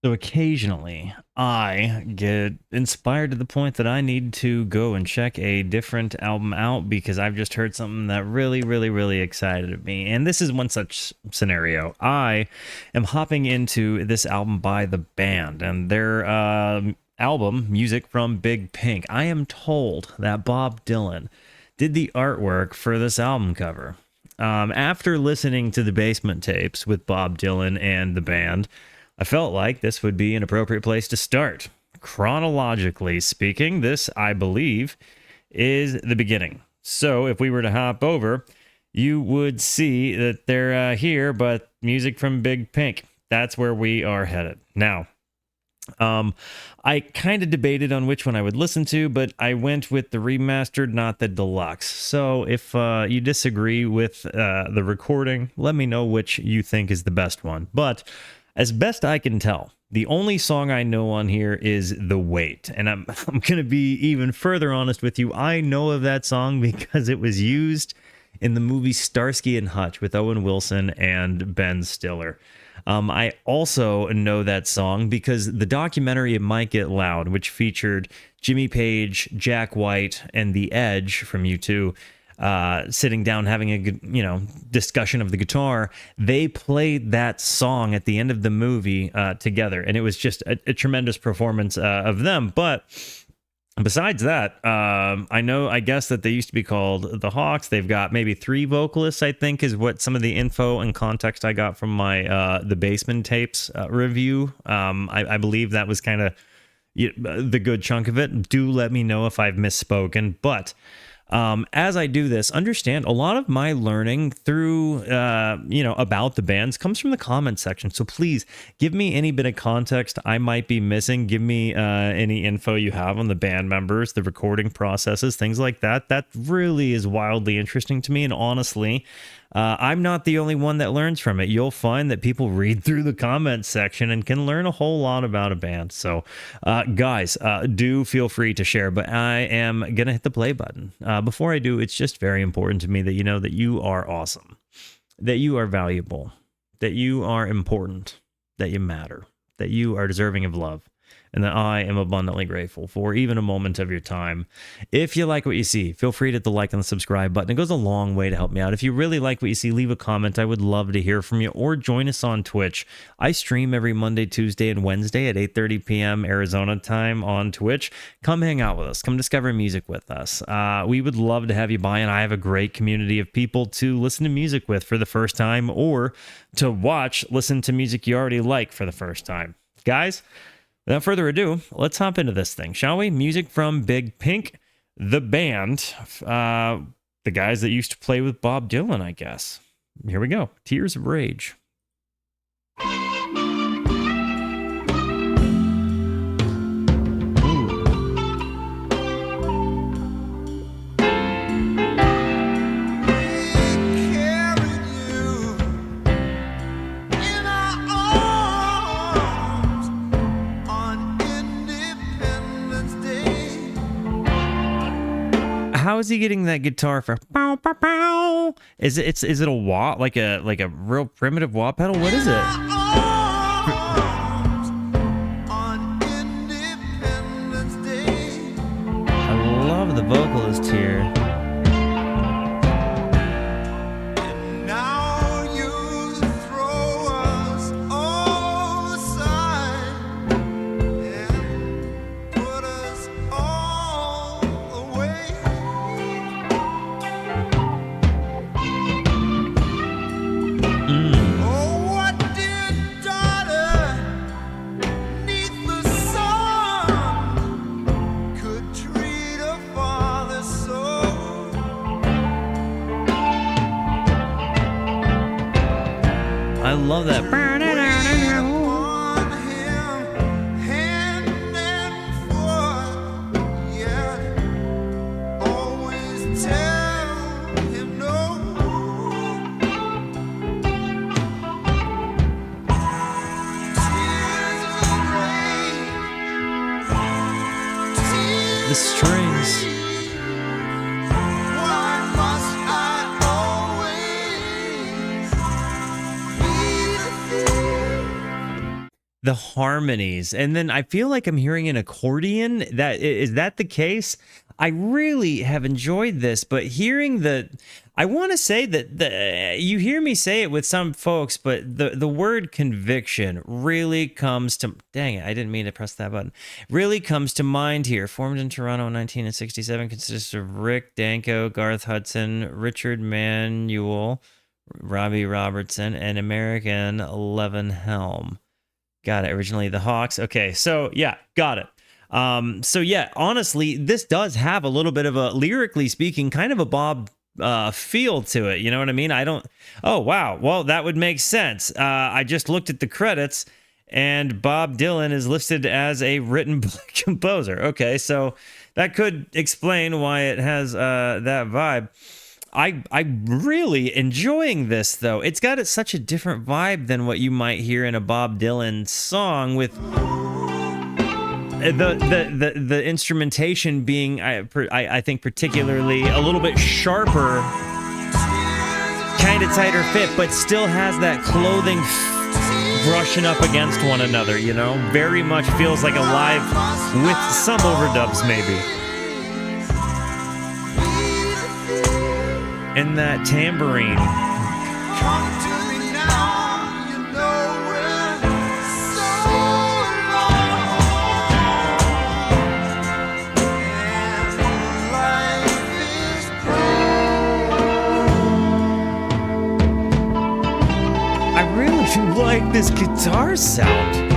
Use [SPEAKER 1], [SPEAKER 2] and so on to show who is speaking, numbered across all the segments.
[SPEAKER 1] So occasionally, I get inspired to the point that I need to go and check a different album out because I've just heard something that really, really, really excited me. And this is one such scenario. I am hopping into this album by the band and their album, Music from Big Pink. I am told that Bob Dylan did the artwork for this album cover. After listening to the basement tapes with Bob Dylan and the band, I felt like this would be an appropriate place to start. Chronologically speaking, this, I believe, is the beginning. So if we were to hop over, you would see that they're here, but music from Big Pink. That's where we are headed. Now, I kind of debated on which one I would listen to, but I went with the remastered, not the deluxe. So if you disagree with the recording, let me know which you think is the best one. But as best I can tell, the only song I know on here is The Wait. And I'm going to be even further honest with you. I know of that song because it was used in the movie Starsky and Hutch with Owen Wilson and Ben Stiller. I also know that song because the documentary It Might Get Loud, which featured Jimmy Page, Jack White, and The Edge from U2, sitting down having a discussion of the guitar, they played that song at the end of the movie together, and it was just a tremendous performance of them. But besides that, I guess that they used to be called the Hawks. They've got maybe 3 vocalists, I think, is what some of the info and context I got from my the Basement Tapes review. I believe that was kind of the good chunk of it. Do let me know if I've misspoken, but as I do this, understand a lot of my learning through, about the bands comes from the comment section. So please give me any bit of context I might be missing. Give me any info you have on the band members, the recording processes, things like that. That really is wildly interesting to me. And honestly, I'm not the only one that learns from it. You'll find that people read through the comments section and can learn a whole lot about a band. So, guys, do feel free to share, but I am going to hit the play button. Before I do, it's just very important to me that you know that you are awesome, that you are valuable, that you are important, that you matter, that you are deserving of love, and that I am abundantly grateful for even a moment of your time. If you like what you see, feel free to hit the like and the subscribe button. It goes a long way to help me out. If you really like what you see, leave a comment. I would love to hear from you, or join us on Twitch. I stream every Monday, Tuesday, and Wednesday at 8:30 p.m. Arizona time on Twitch. Come hang out with us. Come discover music with us. We would love to have you by, and I have a great community of people to listen to music with for the first time, or to listen to music you already like for the first time. Guys, without further ado, let's hop into this thing, shall we? Music from Big Pink, the band, the guys that used to play with Bob Dylan, I guess. Here we go. Tears of Rage. How is he getting that guitar for bow, bow, bow? Is it a wah, like a real primitive wah pedal? What is it? I love the vocalist here. I love that. The strings. the harmonies, and then I feel like I'm hearing an accordion. Is that the case? I really have enjoyed this, but hearing I want to say that you hear me say it with some folks, but the word conviction really comes to, dang it, I didn't mean to press that button. Really comes to mind here. Formed in Toronto in 1967, consists of Rick Danko, Garth Hudson, Richard Manuel, Robbie Robertson, and American Levin Helm. Got it. Originally the Hawks. Okay, so yeah, got it. So yeah, honestly, this does have a little bit of a, lyrically speaking, kind of a Bob feel to it. You know what I mean? Oh, wow. Well, that would make sense. I just looked at the credits and Bob Dylan is listed as a written composer. Okay, so that could explain why it has that vibe. I'm really enjoying this, though. It's got such a different vibe than what you might hear in a Bob Dylan song, with the instrumentation being, I think, particularly a little bit sharper, kind of tighter fit, but still has that clothing brushing up against one another, you know? Very much feels like a live, with some overdubs, maybe. And that tambourine. I really do like this guitar sound.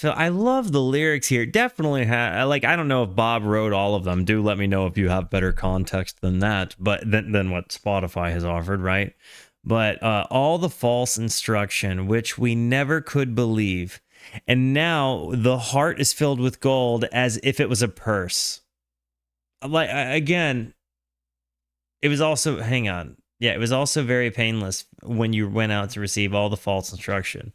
[SPEAKER 1] I love the lyrics here. Definitely like, I don't know if Bob wrote all of them. Do let me know if you have better context than that, but than what Spotify has offered, right? But all the false instruction which we never could believe, and now the heart is filled with gold as if it was a purse. Like, again, it was also, hang on. Yeah, it was also very painless when you went out to receive all the false instruction,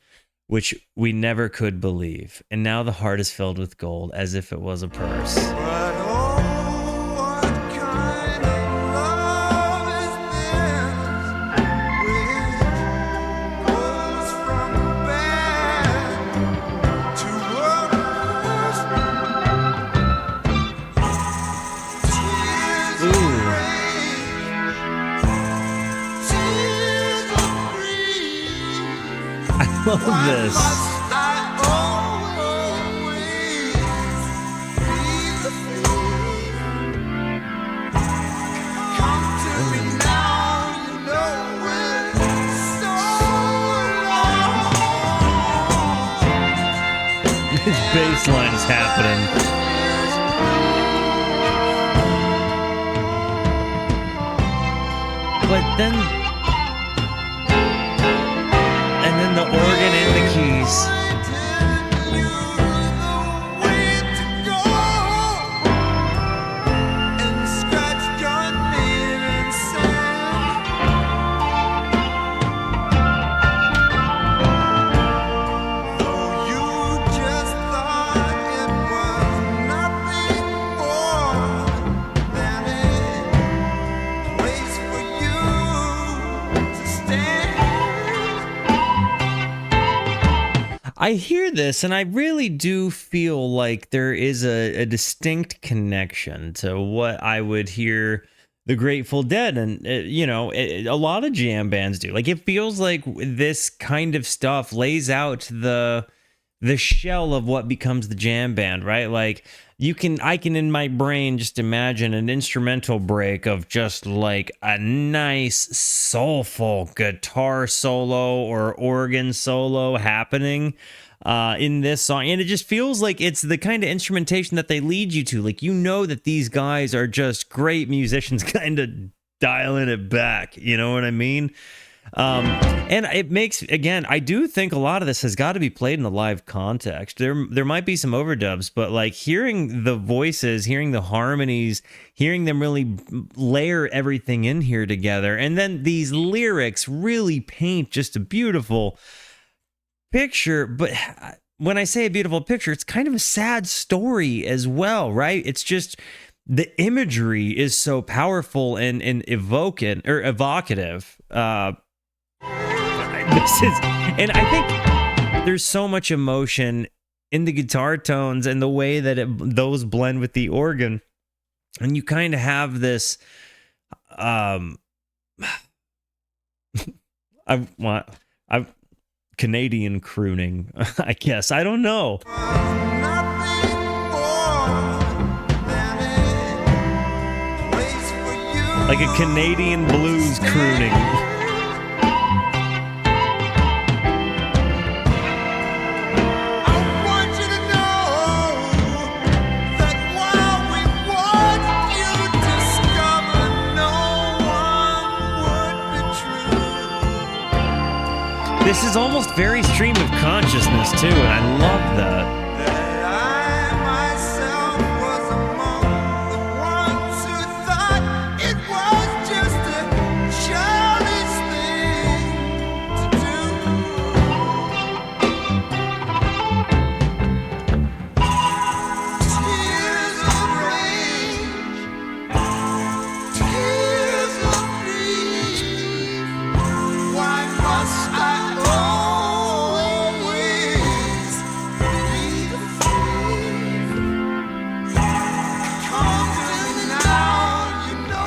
[SPEAKER 1] which we never could believe. And now the heart is filled with gold as if it was a purse.
[SPEAKER 2] But oh, what kind of love is this, which goes from bad to worse? Tears of rage, tears of grief.
[SPEAKER 1] I love this. His bass line is happening. But then, and then the organ and the keys. I hear this and I really do feel like there is a distinct connection to what I would hear the Grateful Dead and, a lot of jam bands do. Like, it feels like this kind of stuff lays out the the shell of what becomes the jam band, right? Like I can in my brain just imagine an instrumental break of just like a nice soulful guitar solo or organ solo happening in this song, and it just feels like it's the kind of instrumentation that they lead you to. Like, you know that these guys are just great musicians, kind of dialing it back. You know what I mean? And it makes, again, I do think a lot of this has got to be played in a live context. There might be some overdubs, but like hearing the voices, hearing the harmonies, hearing them really layer everything in here together, and then these lyrics really paint just a beautiful picture. But when I say a beautiful picture, it's kind of a sad story as well, right? It's just the imagery is so powerful and evocative. And I think there's so much emotion in the guitar tones and the way that those blend with the organ, and you kind of have this I've Canadian crooning, I guess. I don't know. Like a Canadian blues crooning. This is almost very stream of consciousness too, and I love that.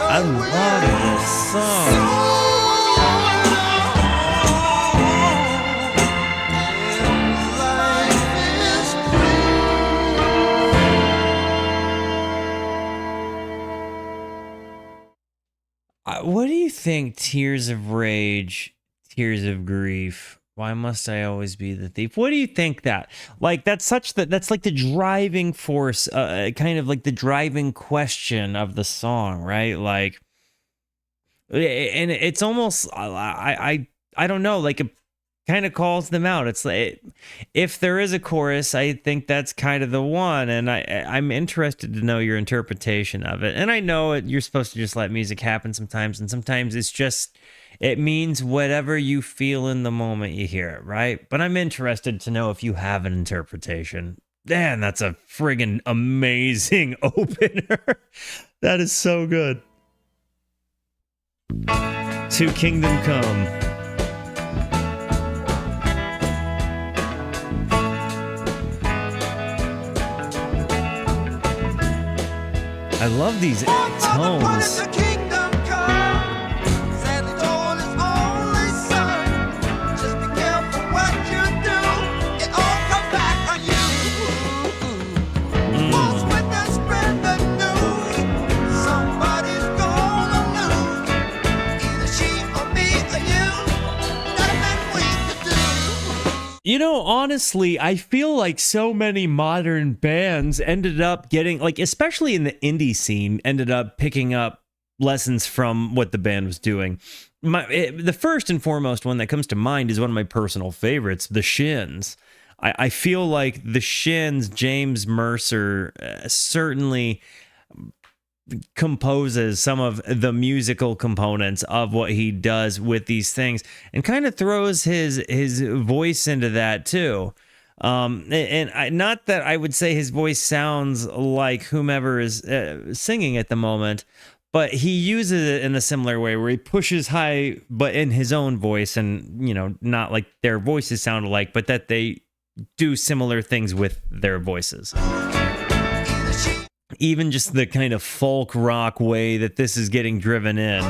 [SPEAKER 1] I love this song. What do you think? Tears of rage, tears of grief. Why must I always be the thief? What do you think that? Like, that's like the driving force, kind of like the driving question of the song, right? Like, and it's almost, I don't know, like it kind of calls them out. It's like, if there is a chorus, I think that's kind of the one, and I'm interested to know your interpretation of it. And I know you're supposed to just let music happen sometimes, and sometimes it's just, it means whatever you feel in the moment you hear it, right? But I'm interested to know if you have an interpretation. Man, that's a friggin' amazing opener. That is so good. To Kingdom Come. I love these tones. You know, honestly, I feel like so many modern bands ended up getting, like, especially in the indie scene, ended up picking up lessons from what the band was doing. The first and foremost one that comes to mind is one of my personal favorites, The Shins. I feel like The Shins, James Mercer, certainly composes some of the musical components of what he does with these things, and kind of throws his voice into that too. Not that I would say his voice sounds like whomever is singing at the moment, but he uses it in a similar way where he pushes high, but in his own voice, and, you know, not like their voices sound alike, but that they do similar things with their voices. Even just the kind of folk rock way that this is getting driven in.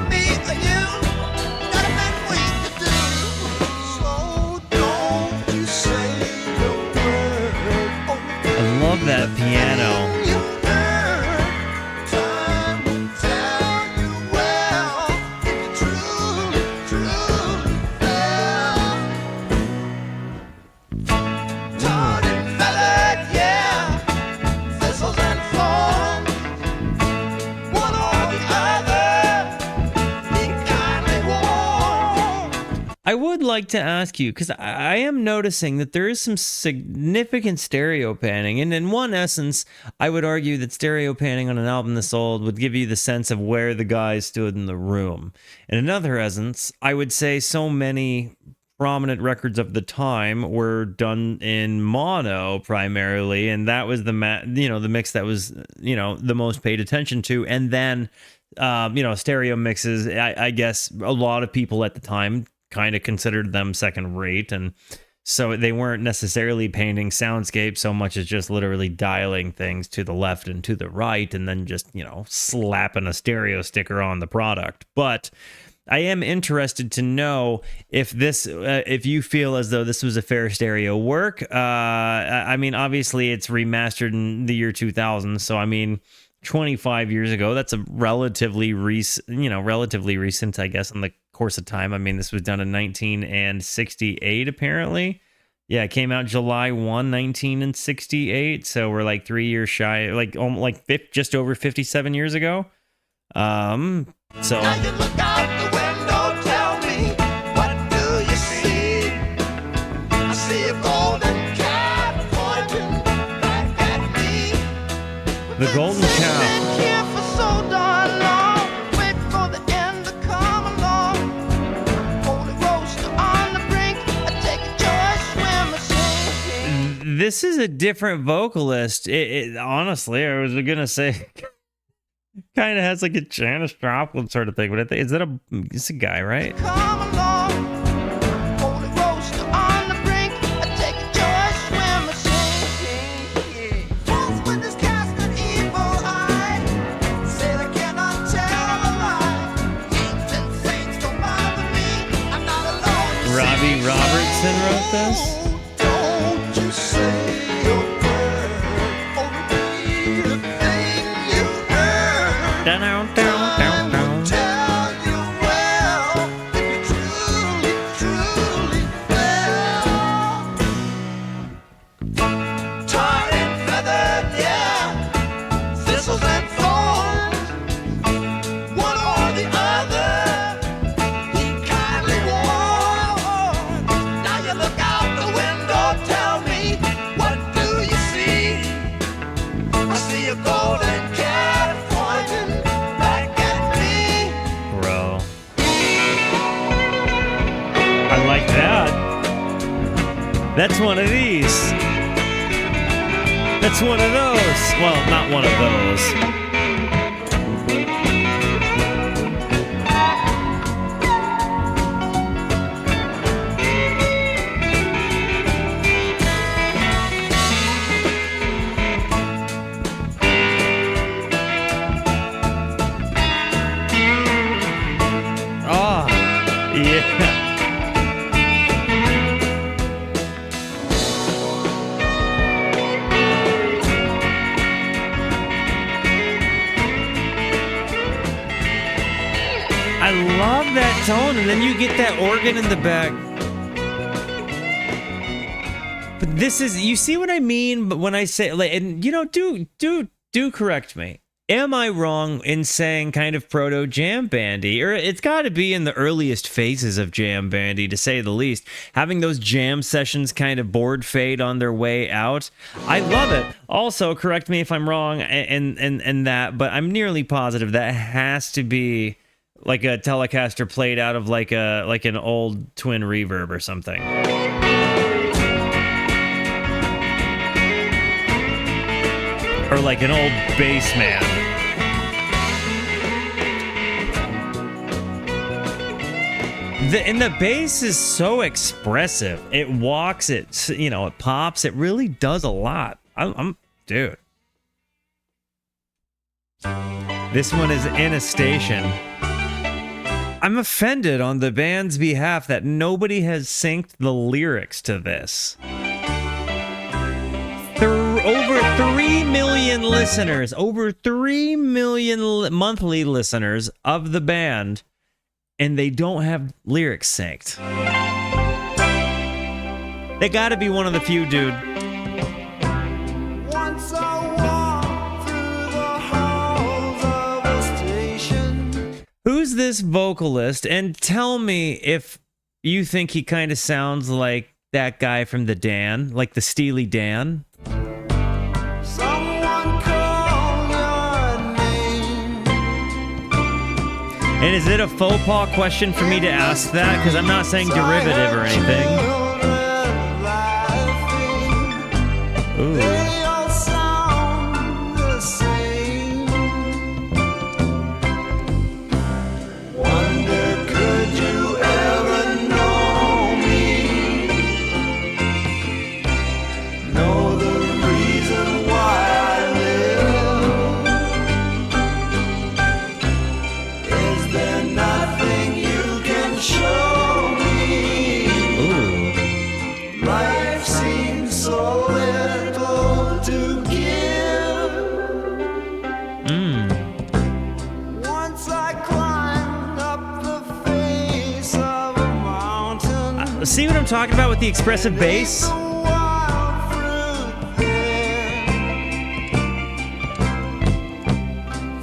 [SPEAKER 1] I would like to ask you, because I am noticing that there is some significant stereo panning. And in one essence, I would argue that stereo panning on an album this old would give you the sense of where the guys stood in the room. In another essence, I would say so many prominent records of the time were done in mono primarily, and that was the the mix that was the most paid attention to. And then stereo mixes, I guess a lot of people at the time kind of considered them second rate, and so they weren't necessarily painting soundscape so much as just literally dialing things to the left and to the right, and then just slapping a stereo sticker on the product. But I am interested to know if if you feel as though this was a fair stereo work. I mean, obviously it's remastered in the year 2000, so I mean, 25 years ago, that's a relatively recent, I guess, in the course of time. I mean, this was done in 1968, apparently. Yeah, it came out July 1, 1968, so we're like 3 years shy, just over 57 years ago. So
[SPEAKER 2] Now you look out the window, tell me, what do you see? I see a golden cat pointing back at me.
[SPEAKER 1] The golden cat.
[SPEAKER 2] Been here for so darn long, wait for the end to come along. Holy roaster on the brink, I take a joy swim sinking.
[SPEAKER 1] This is a different vocalist. Honestly, I was gonna say, kind of has like a Janis Joplin sort of thing, but it's a guy, right?
[SPEAKER 2] Come along, holy roaster on the brink, I take a joy swim sinking. False witness cast an evil eye, say they cannot tell a lie. Kings and saints don't bother me, I'm not alone.
[SPEAKER 1] Robbie Robertson wrote this.
[SPEAKER 2] Don't you say a word, only the thing you heard.
[SPEAKER 1] Down, down, down, down.
[SPEAKER 2] Tell you well, if you truly fell. Tarred and feathered, yeah, thistles and thorns, one or the other, he kindly warned. Now you look out the window, tell me, what do you see? I see a golden cat pointing back at me.
[SPEAKER 1] Bro. I like that. That's one of these. That's one of those. Well, not one of those. Oh, yeah. I love that tone, and then you get that organ in the back. But this is, you see what I mean? But when I say, like, and do correct me. Am I wrong in saying kind of proto jam bandy? Or it's got to be in the earliest phases of jam bandy, to say the least. Having those jam sessions kind of board fade on their way out. I love it. Also, correct me if I'm wrong and that, but I'm nearly positive that has to be like a Telecaster played out of like an old twin reverb or something. Or like an old Bassman. And the bass is so expressive. It walks, it pops. It really does a lot. Dude. This one is in a station. I'm offended on the band's behalf that nobody has synced the lyrics to this. Over 3 million listeners, over 3 million monthly listeners of the band, and they don't have lyrics synced. They gotta be one of the few, dude.
[SPEAKER 2] Once I walked through the halls of a station.
[SPEAKER 1] Who's this vocalist? And tell me if you think he kind of sounds like that guy from the Dan, like the Steely Dan?
[SPEAKER 2] Someone call your name.
[SPEAKER 1] And is it a faux pas question for me to ask that? Because I'm not saying derivative or anything. Ooh.
[SPEAKER 2] They all sound the same. Wonder, could you ever know me? Know the reason why I live? Is there nothing you can show me?
[SPEAKER 1] Ooh.
[SPEAKER 2] Life seems so little to give. Once I climbed up the face of a mountain.
[SPEAKER 1] See what I'm talking about with the expressive bass?
[SPEAKER 2] The wild fruit there.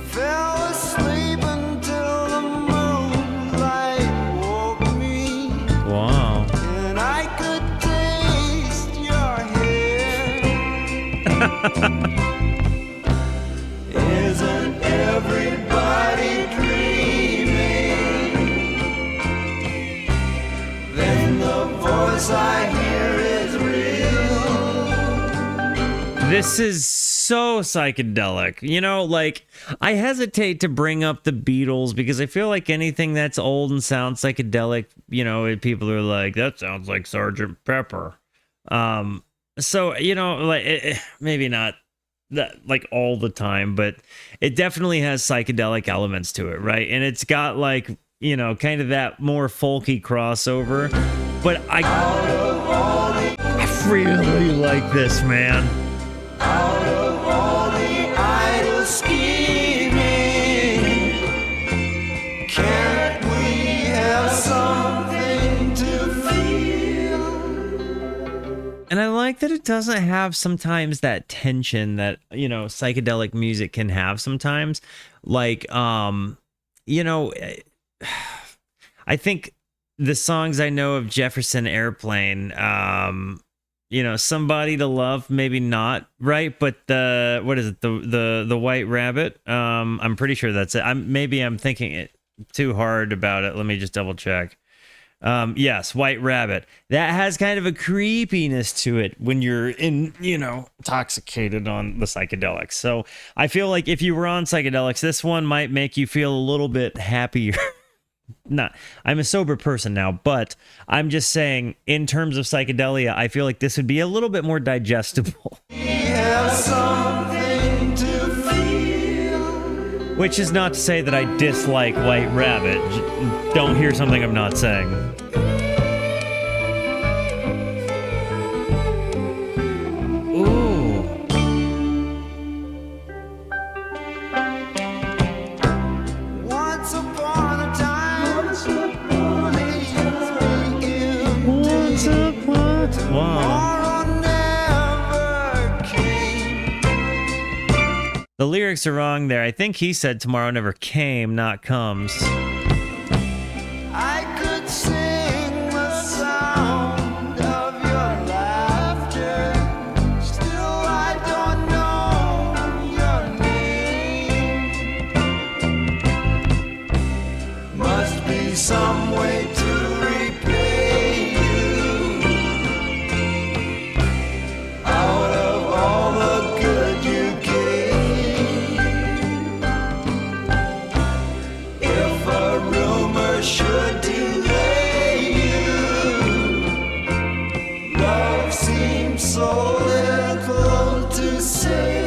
[SPEAKER 2] Fell asleep until the moonlight woke me.
[SPEAKER 1] Wow.
[SPEAKER 2] And I could taste your hair. Isn't everybody dreaming? Then the voice I hear is real.
[SPEAKER 1] This is so psychedelic. You know, like, I hesitate to bring up the Beatles because I feel like anything that's old and sounds psychedelic, you know, people are like, that sounds like Sgt. Pepper. So, you know, like, maybe not that like all the time, but it definitely has psychedelic elements to it, right? And it's got like, you know, kind of that more folky crossover. But I really like this, man.
[SPEAKER 2] Out of all the idle scheming, can't we have something to feel?
[SPEAKER 1] And I like that it doesn't have sometimes that tension that, you know, psychedelic music can have sometimes. Like, you know, I think the songs I know of Jefferson Airplane, you know, Somebody to Love, maybe not, right? But what is it? The White Rabbit. I'm pretty sure that's it. Maybe I'm thinking it too hard about it. Let me just double check. Yes, White Rabbit. That has kind of a creepiness to it when you're intoxicated on the psychedelics. So I feel like if you were on psychedelics, this one might make you feel a little bit happier. I'm a sober person now, but I'm just saying, in terms of psychedelia, I feel like this would be a little bit more digestible. Which is not to say that I dislike White Rabbit. Don't hear something I'm not saying. Ooh.
[SPEAKER 2] Once upon a time,
[SPEAKER 1] Wow.
[SPEAKER 2] tomorrow never came.
[SPEAKER 1] The lyrics are wrong there. I think he said tomorrow never came, not comes.
[SPEAKER 2] I could sing the sound of your laughter. Still, I don't know your name. Must be some way to repay you. Out of all the good you gave. If a rumor should delay you, love seems so little to say.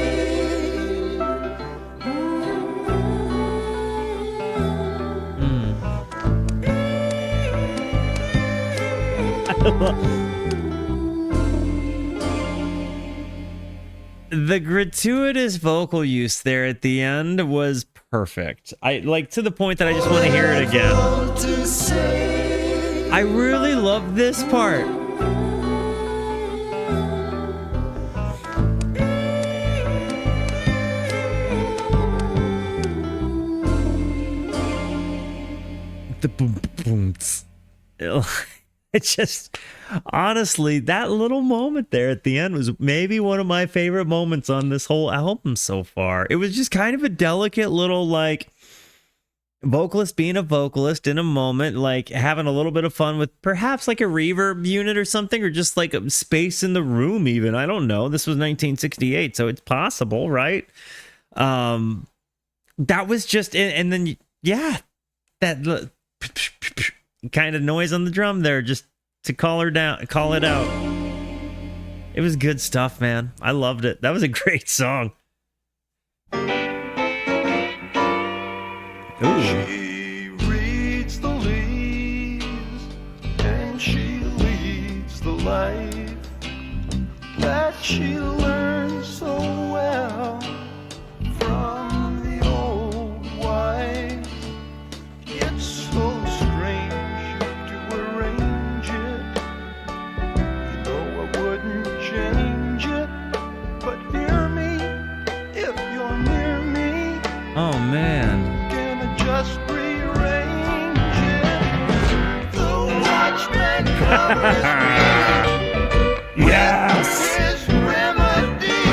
[SPEAKER 1] The gratuitous vocal use there at the end was perfect. I like, to the point that I just want to hear it again.
[SPEAKER 2] To say.
[SPEAKER 1] I really love this part. The boom boom. It's just, honestly, that little moment there at the end was maybe one of my favorite moments on this whole album so far. It was just kind of a delicate little, like, vocalist being a vocalist in a moment, like having a little bit of fun with perhaps like a reverb unit or something, or just like a space in the room even. I don't know. This was 1968, so it's possible, right? That was just, and then, yeah, that kind of noise on the drum there just to call it out. It was good stuff, man. I loved it. That was a great song. Ooh.
[SPEAKER 2] She reads the leaves and she leads the life that she learned so well from the old wife. It's so strange to arrange it. You know I wouldn't change it, but hear me if you're near me.
[SPEAKER 1] Oh, man.
[SPEAKER 2] Just rearrange it. The watchman covers me.
[SPEAKER 1] Yes.
[SPEAKER 2] His remedy.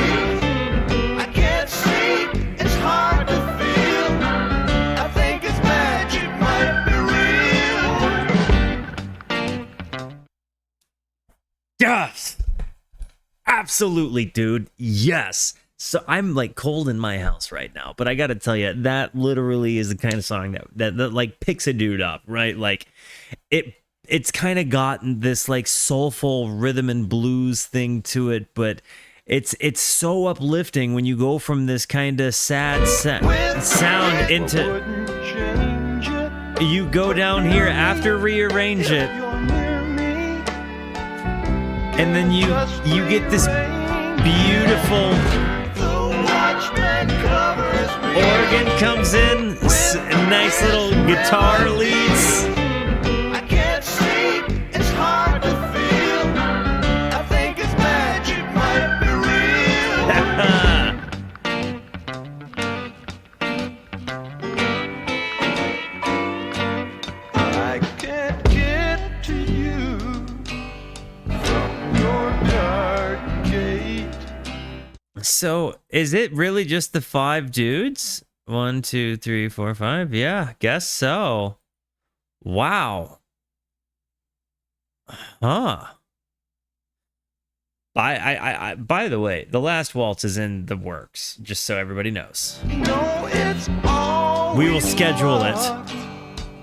[SPEAKER 2] I can't see. It's hard to feel. I think his magic might be real.
[SPEAKER 1] Yes. Absolutely, dude. Yes. So I'm like cold in my house right now, but I got to tell you, that literally is the kind of song that like picks a dude up, right? Like it's kind of gotten this like soulful rhythm and blues thing to it, but it's so uplifting when you go from this kind of sad sound into, you go down here after rearrange it, and then you get this beautiful organ comes in, nice little guitar leads.
[SPEAKER 2] I can't see, it's hard to feel. I think his magic might be real. I can't get to you from your dark gate.
[SPEAKER 1] So, is it really just the 5 dudes? 1, 2, 3, 4, 5? Yeah, guess so. Wow. Huh. By the way, the last waltz is in the works, just so everybody knows.
[SPEAKER 2] No, it's all
[SPEAKER 1] We will schedule it.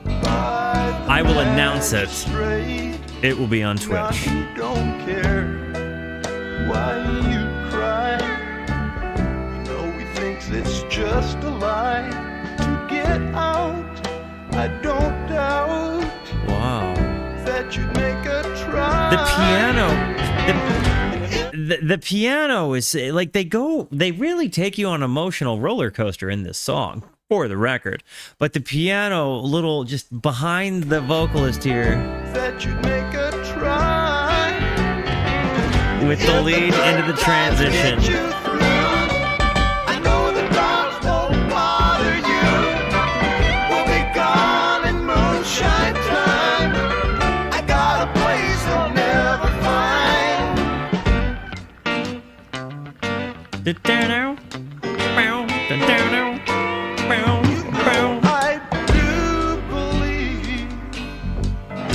[SPEAKER 1] I will announce it. It will be on Twitch.
[SPEAKER 2] You don't care why you cry. You know he thinks it's just a lie to get out. I don't doubt
[SPEAKER 1] Wow.
[SPEAKER 2] that you'd make a try.
[SPEAKER 1] The piano. The piano is like they really take you on an emotional roller coaster in this song, for the record. But the piano, little just behind the vocalist here,
[SPEAKER 2] that you'd make a try.
[SPEAKER 1] with the lead into the transition.
[SPEAKER 2] I know the dogs won't bother you. We'll be gone in moonshine time. I got a place they'll never I do believe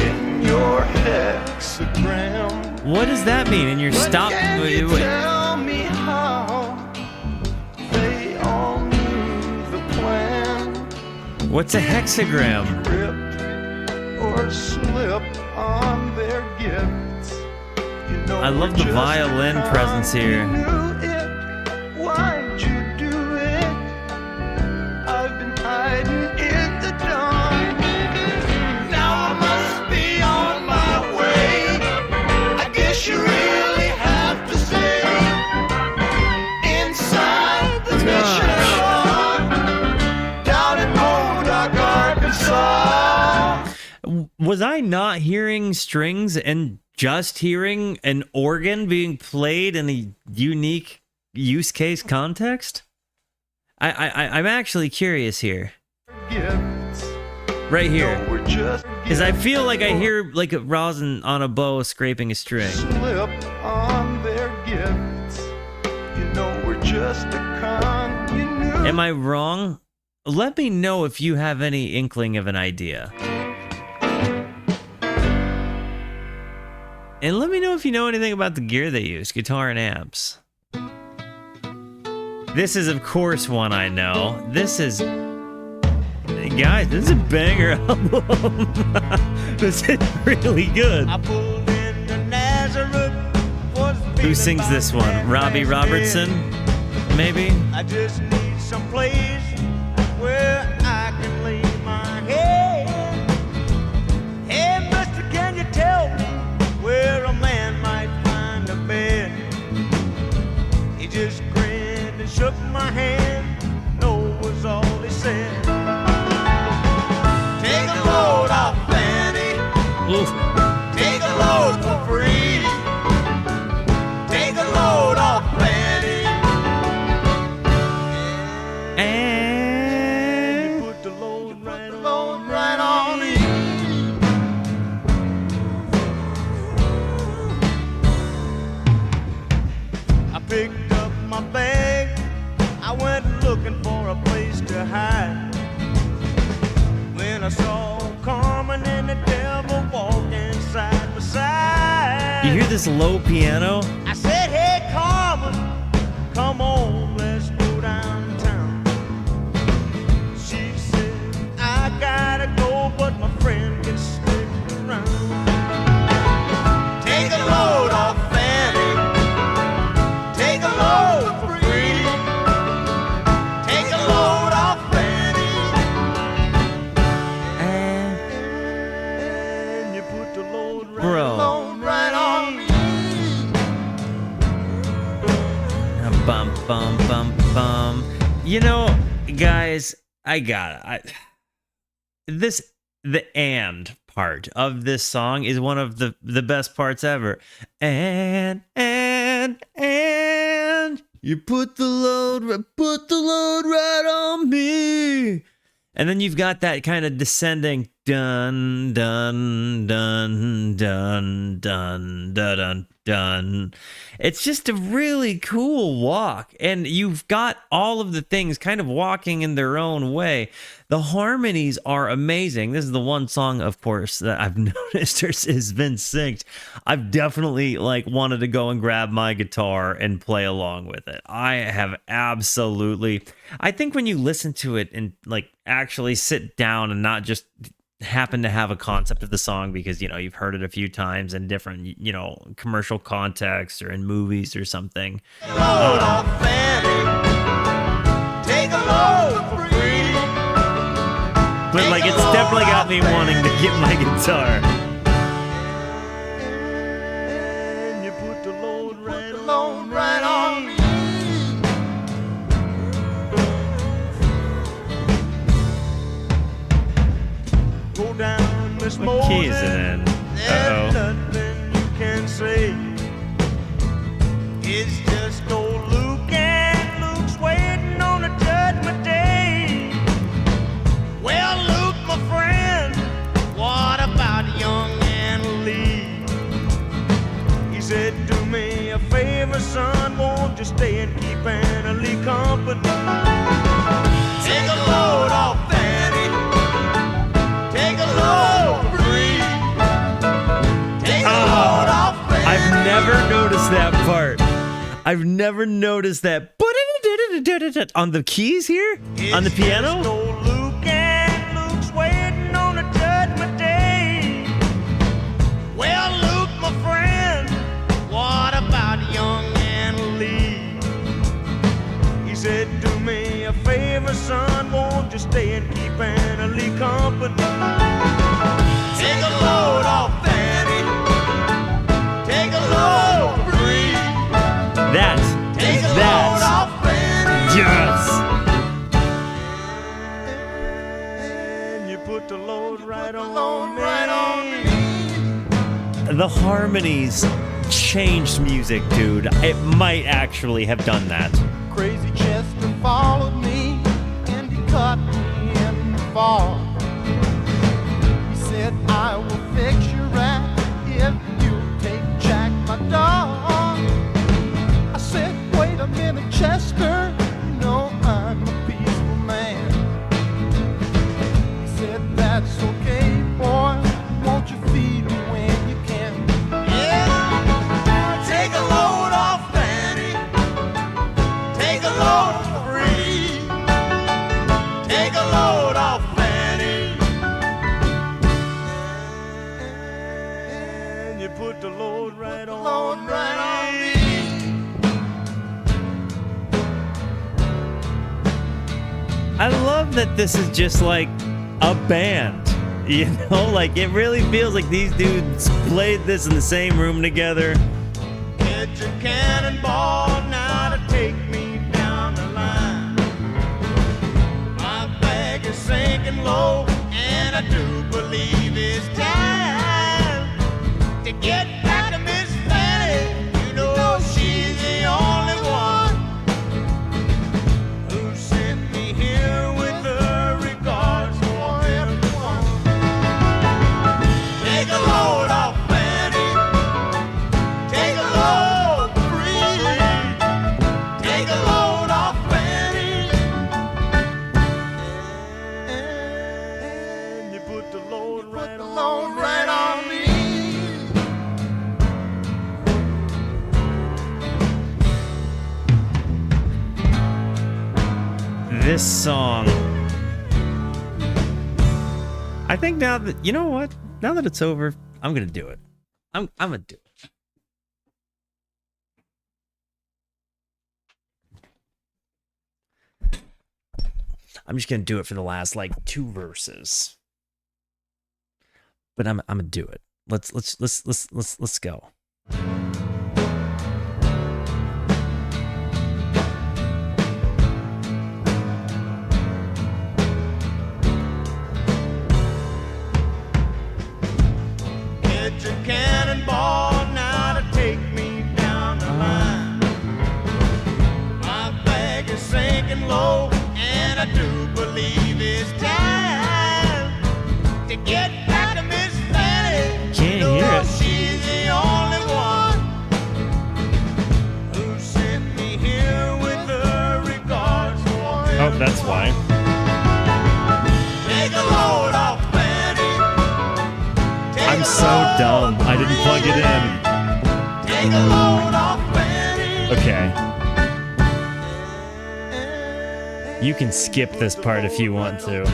[SPEAKER 2] in your hexagram.
[SPEAKER 1] What does that mean? And you're stopped.
[SPEAKER 2] Can you tell me how they all knew the plan?
[SPEAKER 1] What's a hexagram?
[SPEAKER 2] Trip or slip on their gifts. You know
[SPEAKER 1] I love the
[SPEAKER 2] just
[SPEAKER 1] violin
[SPEAKER 2] how
[SPEAKER 1] presence here.
[SPEAKER 2] you knew it. Why'd you do it? I've been hiding in the dawn. Now I must be on my way. I guess you really have to stay inside the mission down in Modoc, Arkansas.
[SPEAKER 1] Was I not hearing strings and just hearing an organ being played in a unique use case context? I'm actually curious here.
[SPEAKER 2] Gifts,
[SPEAKER 1] right
[SPEAKER 2] You
[SPEAKER 1] here.
[SPEAKER 2] know we're just
[SPEAKER 1] Because I feel like I hear like a rosin on a bow scraping a string.
[SPEAKER 2] slip on their gifts. You know we're just a con.
[SPEAKER 1] Am I wrong? Let me know if you have any inkling of an idea. And let me know if you know anything about the gear they use, guitar and amps. This is, of course, one I know. This is... Guys, this is a banger album. This is really good.
[SPEAKER 3] I pulled into Nazareth.
[SPEAKER 1] Who sings this one? Robbie Robertson? Maybe?
[SPEAKER 3] I just need some place where I can lay my head. Hey, mister, can you tell me where a man might find a bed? He just grinned and shook my hand. No was all he said. Take a load off, Fanny.
[SPEAKER 1] Oof.
[SPEAKER 3] Take a load for free. Take a load off, Fanny.
[SPEAKER 1] And...
[SPEAKER 3] You put the load right on me. I picked up my bag. I went looking for a place to hide. When I saw Carmen and the devil walking side by side.
[SPEAKER 1] You hear this low piano?
[SPEAKER 3] I said, hey, Carmen, come on, let's go downtown. She said, I gotta go, but my friend can stick around. Take a load off, Fanny. Take a load for free. Take a load off, Fanny. And you put the load right on me.
[SPEAKER 1] Bum, bum, bum, bum. You know, guys, I got it. The and part of this song is one of the best parts ever. And you put the load right on me. And then you've got that kind of descending dun dun dun dun dun dun dun dun. It's just a really cool walk, and you've got all of the things kind of walking in their own way. The harmonies are amazing. This is the one song, of course, that I've noticed has been synced. I've definitely wanted to go and grab my guitar and play along with it. I have absolutely. I think when you listen to it and actually sit down and not just happen to have a concept of the song because you've heard it a few times in different commercial contexts or in movies or something.
[SPEAKER 3] Load off, Fanny. Take a load for free.
[SPEAKER 1] But it's definitely got me wanting to get my guitar.
[SPEAKER 3] And you put the load right on me. Go down, Miss
[SPEAKER 1] What
[SPEAKER 3] Moses.
[SPEAKER 1] key is it in?
[SPEAKER 3] There's
[SPEAKER 1] Uh-oh.
[SPEAKER 3] nothing you can say. It's just old Luke, and Luke's waiting on a judgment day. Well, Luke, my friend, what about young Anna Lee? He said, do me a favor, son, won't you stay and keep Anna Lee company? Take a load off, Fanny. Take a load free. Take a load off, Fanny.
[SPEAKER 1] I've never noticed that part. I've never noticed that. On the keys here? On the
[SPEAKER 3] It's
[SPEAKER 1] piano?
[SPEAKER 3] just old Luke, and Luke's waiting on a judgment day. Well, Luke, my friend, what about young Anna Lee? He said, do me a favor, son, won't you stay and keep Anna Lee company? Take a load off, Fanny. Take a load free.
[SPEAKER 1] That
[SPEAKER 3] Take
[SPEAKER 1] is
[SPEAKER 3] a load
[SPEAKER 1] that.
[SPEAKER 3] off, Fanny.
[SPEAKER 1] Yes.
[SPEAKER 3] And you put the load right on me.
[SPEAKER 1] The harmonies changed music, dude. It might actually have done that.
[SPEAKER 2] Crazy Chester followed me and he caught me in the fall.
[SPEAKER 3] put the load right on
[SPEAKER 2] Load
[SPEAKER 3] me.
[SPEAKER 2] right on me.
[SPEAKER 1] I love that this is just like a band. You know, like it really feels like these dudes played this in the same room together.
[SPEAKER 3] Get your cannonball now to take me down the line. My bag is sinking low, and I do believe it's time to get back to Miss Fanny. You know she's the only one who sent me here with her regards for everyone. Take a load off Fanny. Take a load free. Take a load off Fanny. And you put the load right on
[SPEAKER 2] Load right on me.
[SPEAKER 1] This song. I think now that, you know what? Now that it's over, I'm going to do it. I'm going to do it. I'm just going to do it for the last like 2 verses. But I'm going to do it. Let's go.
[SPEAKER 3] Get your cannonball now to take me down the line. My bag is sinking low, and I do believe it's time to get back to Miss Fanny.
[SPEAKER 1] Can't
[SPEAKER 3] You
[SPEAKER 1] hear
[SPEAKER 3] know
[SPEAKER 1] it.
[SPEAKER 3] she's the only one who sent me here with her regards for
[SPEAKER 1] Oh, that's why.
[SPEAKER 3] Take a load off Fanny. Take
[SPEAKER 1] I'm
[SPEAKER 3] a
[SPEAKER 1] so
[SPEAKER 3] load
[SPEAKER 1] dumb. I didn't plug it in.
[SPEAKER 3] Take a load off Fanny.
[SPEAKER 1] Okay. You can skip this part if you want to.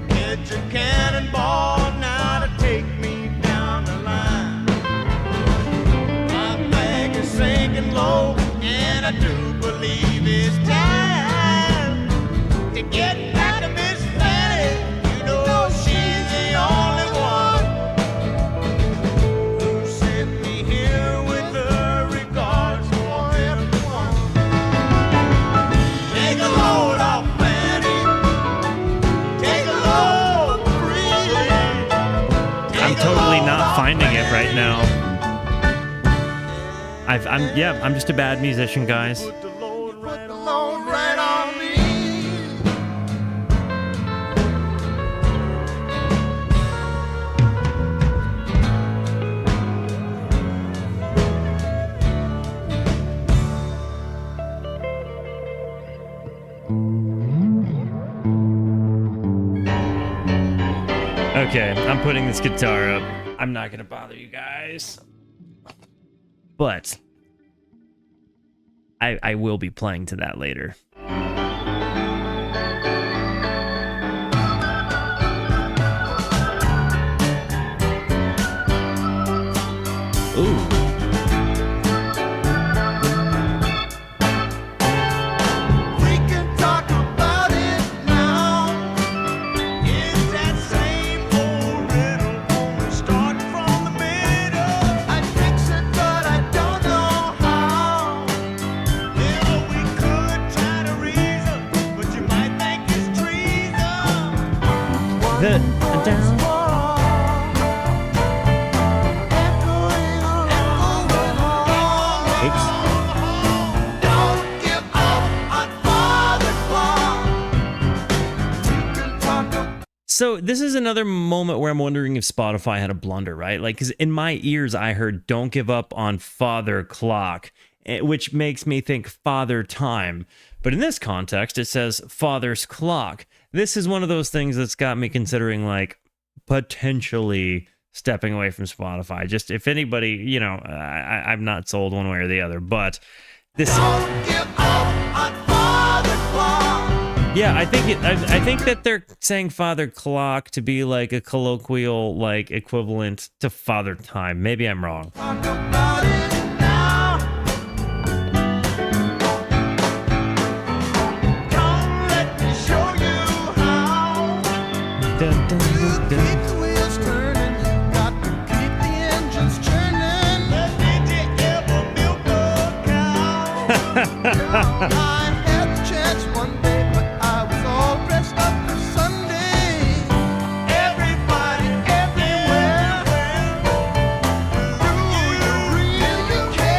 [SPEAKER 3] Get your cannonball now to take me down the line. My bag is sinking low, and I do believe it's time to get back to Miss Fanny. You know she's the only one who sent me here with her regards for everyone. Take a load off Fanny. Take a load free.
[SPEAKER 1] I'm totally not finding it right now. I'm just a bad musician, guys.
[SPEAKER 3] Put the load right on.
[SPEAKER 2] Load right on me.
[SPEAKER 1] Okay, I'm putting this guitar up. I'm not gonna bother you guys. But I will be playing to that later. Ooh.
[SPEAKER 2] We can talk about it now.
[SPEAKER 3] It's that same old riddle, only starting from the middle.
[SPEAKER 2] I fix it, but I don't know how.
[SPEAKER 3] Yeah, we could try to reason, but you might think it's treason.
[SPEAKER 1] The down. Oops.
[SPEAKER 2] Don't give up on Father Claus. You can talk about
[SPEAKER 1] So this is another moment where I'm wondering if Spotify had a blunder, right? Like, because in my ears, I heard "Don't give up on Father Clock," which makes me think Father Time. But in this context, it says Father's Clock. This is one of those things that's got me considering, like, potentially stepping away from Spotify. Just if anybody, you know, I'm not sold one way or the other, but this.
[SPEAKER 2] Don't give up on Father Clock.
[SPEAKER 1] Yeah, I think that they're saying Father Clock to be like a colloquial like equivalent to Father Time. Maybe I'm wrong.
[SPEAKER 2] Talk about it now. Come, let me show you how.
[SPEAKER 1] Dun, dun,
[SPEAKER 2] You
[SPEAKER 1] dun, dun.
[SPEAKER 2] keep the wheels turning, you got to keep the engines churning. Did you ever milk a cow? I had the chance one day, but I was all dressed up for Sunday. Everybody, everywhere. Do you really care?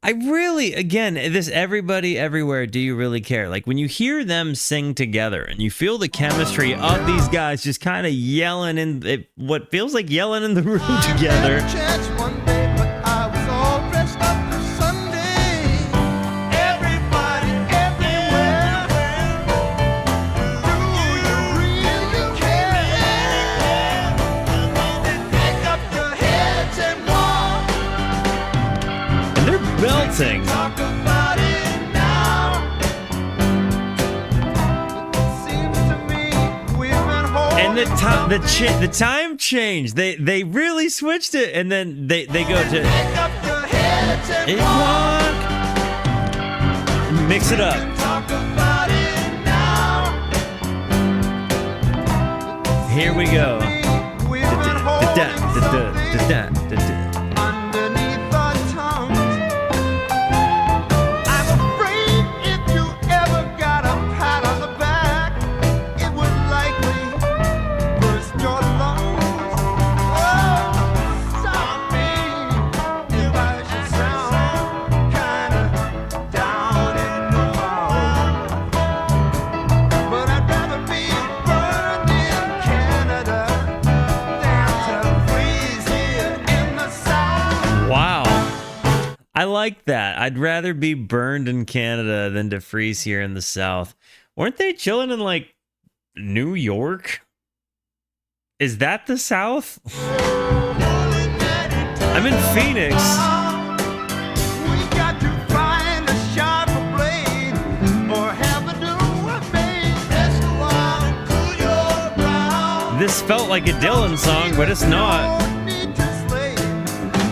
[SPEAKER 1] I really, again, this everybody everywhere, do you really care? Like when you hear them sing together and you feel the chemistry of these guys just kind of yelling in what feels like yelling in the room together.
[SPEAKER 2] I had a chance one day, but I was all dressed up for Sunday. Everybody, everywhere. Do you really care? Pick up your heads and walk.
[SPEAKER 1] And they're belting.
[SPEAKER 2] Talk about it now. It seems to me we've been holding
[SPEAKER 1] And the time changed. They really switched it, and then they go to
[SPEAKER 2] Pick up your heads and
[SPEAKER 1] walk. Mix it up.
[SPEAKER 2] talk about it now.
[SPEAKER 1] Here we go.
[SPEAKER 2] We've been holding something
[SPEAKER 1] Da-da-da-da-da-da-da-da.
[SPEAKER 2] underneath our tongues. I'm afraid if you ever got a pat on the back, it would likely burst your lungs. Oh, sorry if I should sound kinda down in the mouth, but I'd rather be burned in Canada than to freeze here in the South.
[SPEAKER 1] Wow. I like that. I'd rather be burned in Canada than to freeze here in the South. Weren't they chilling in like New York? Is that the South? I'm in Phoenix.
[SPEAKER 2] We got to find a sharper blade or have a new made. Rest a while, cool your brow.
[SPEAKER 1] This felt like a Dylan song, but it's not.
[SPEAKER 2] No need to slay.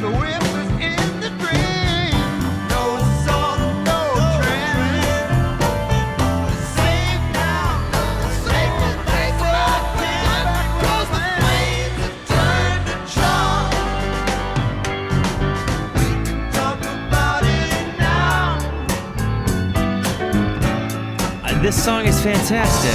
[SPEAKER 2] The whispers in the drain. No song, no trend. Safe now, safe to take back then. 'Cause the flames have turned to chalk. We can talk about it now.
[SPEAKER 1] This song is fantastic.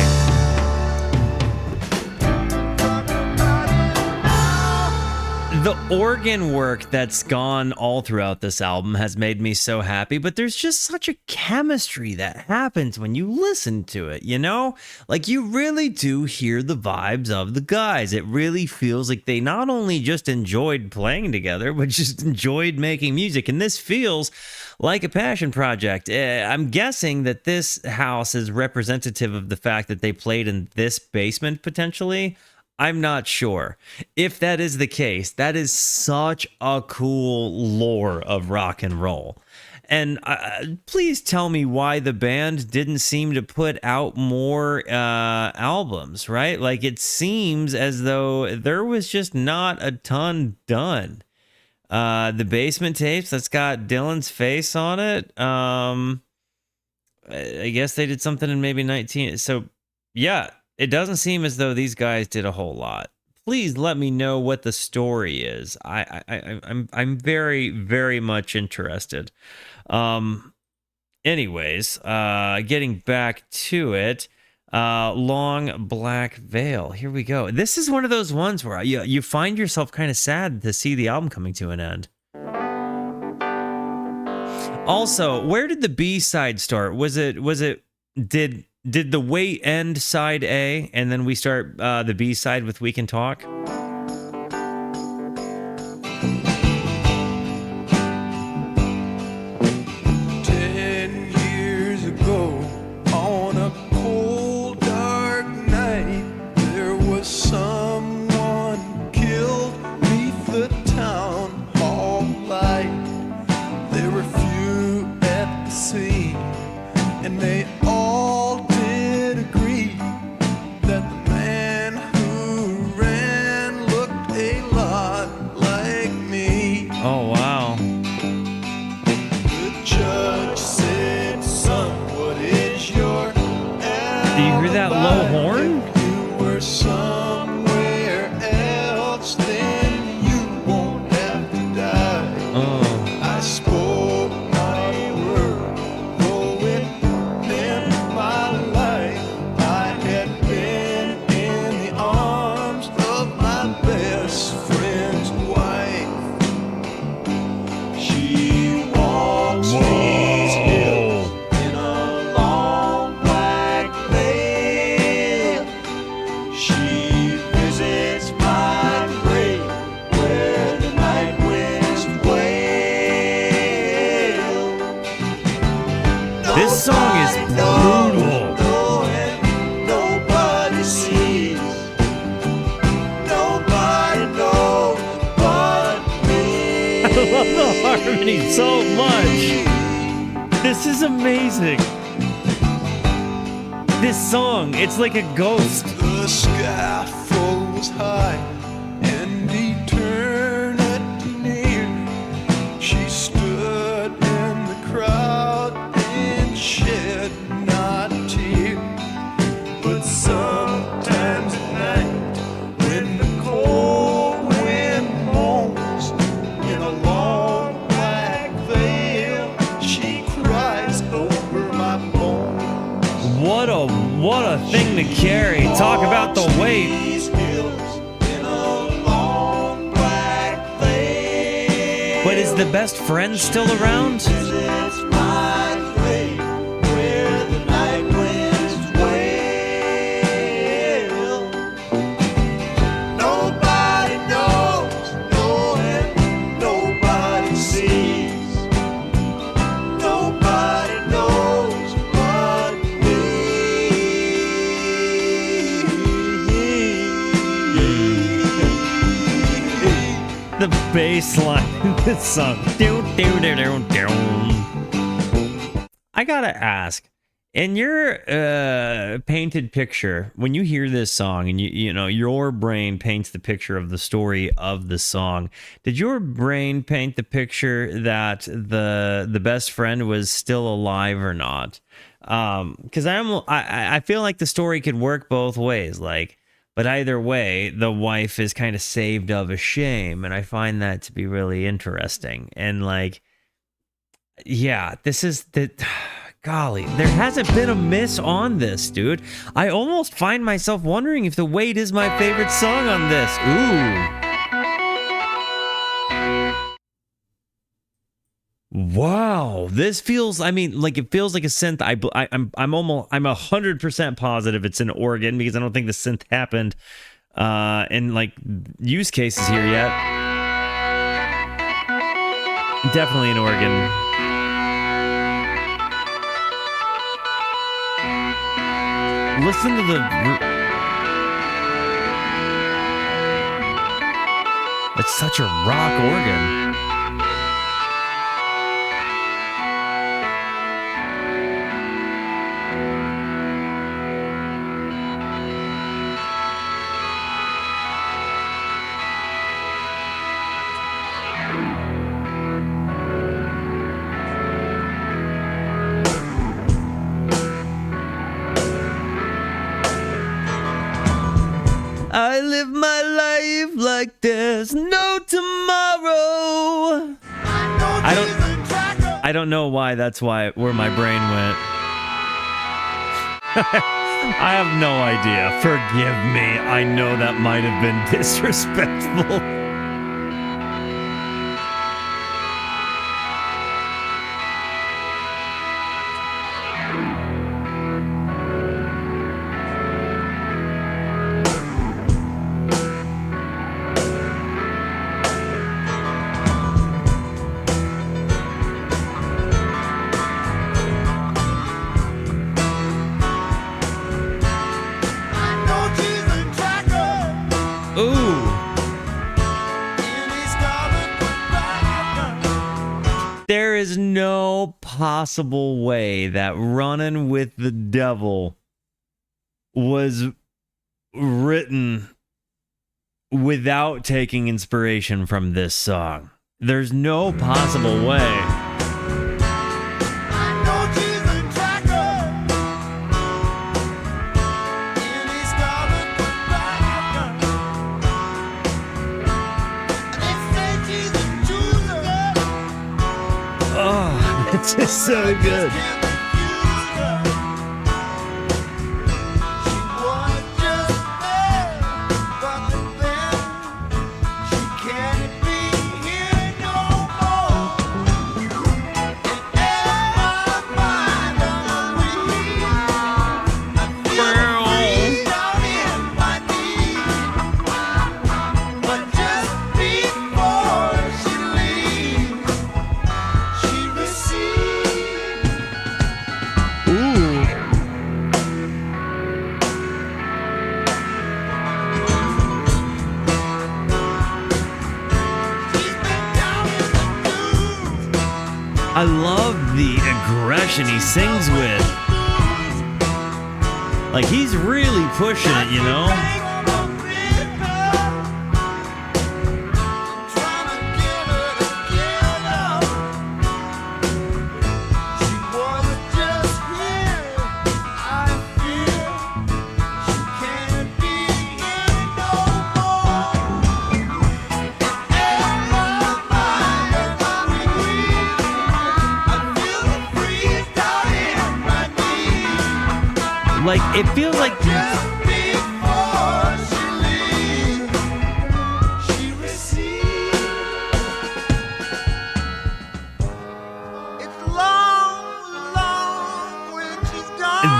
[SPEAKER 2] Talk about it now.
[SPEAKER 1] The organ work that's gone all throughout this album has made me so happy, but there's just such a chemistry that happens when you listen to it, you know? Like you really do hear the vibes of the guys. It really feels like they not only just enjoyed playing together, but just enjoyed making music. And this feels like a passion project. I'm guessing that this house is representative of the fact that they played in this basement potentially. I'm not sure. If that is the case, that is such a cool lore of rock and roll. And please tell me why the band didn't seem to put out more albums, right? Like it seems as though there was just not a ton done. The basement tapes that's got Dylan's face on it. I guess they did something in maybe 19. So yeah, it doesn't seem as though these guys did a whole lot. Please let me know what the story is. I'm very, very much interested. Anyways, getting back to it. Long Black Veil. Here we go. This is one of those ones where you find yourself kind of sad to see the album coming to an end. Also, where did the B-side start? Did the Wait end side A, and then we start the B-side with We Can Talk?
[SPEAKER 4] 10 years ago, on a cold, dark night, there was some
[SPEAKER 1] This song is brutal.
[SPEAKER 2] Nobody sees. Nobody knows but me.
[SPEAKER 1] I love the harmony so much. This is amazing. This song, it's like a ghost.
[SPEAKER 4] The sky flows high and eternity near. She stood in the crowd and shed not a tear. But sometimes at night, when the cold wind moans in a long black veil, she cries over my bones.
[SPEAKER 1] What a thing to carry. Talk about the weight.
[SPEAKER 2] These hills in a long black veil.
[SPEAKER 1] But is the best friend still around?
[SPEAKER 2] It's my grave where the night winds wail. Nobody knows, no, and nobody sees. Nobody knows but me.
[SPEAKER 1] The bass line in this song. I gotta ask, in your painted picture, when you hear this song and you know your brain paints the picture of the story of the song, did your brain paint the picture that the best friend was still alive or not? Because I feel like the story could work both ways, like. But either way, the wife is kind of saved of a shame, and I find that to be really interesting. And like, yeah, this is the golly, there hasn't been a miss on this, dude. I almost find myself wondering if The Wait is my favorite song on this. Ooh. Wow, this feels, I mean, like it feels like a synth. I'm 100% positive it's an organ because I don't think the synth happened in like use cases here yet. Definitely an organ. Listen to the it's such a rock organ. I live my life like there's no tomorrow. I don't know why that's where my brain went. I have no idea. Forgive me. I know that might have been disrespectful. There is no possible way that Running with the Devil was written without taking inspiration from this song. There's no possible way. Oh, it's just so good. I love the aggression he sings with. Like, he's really pushing it, you know? Like, it feels like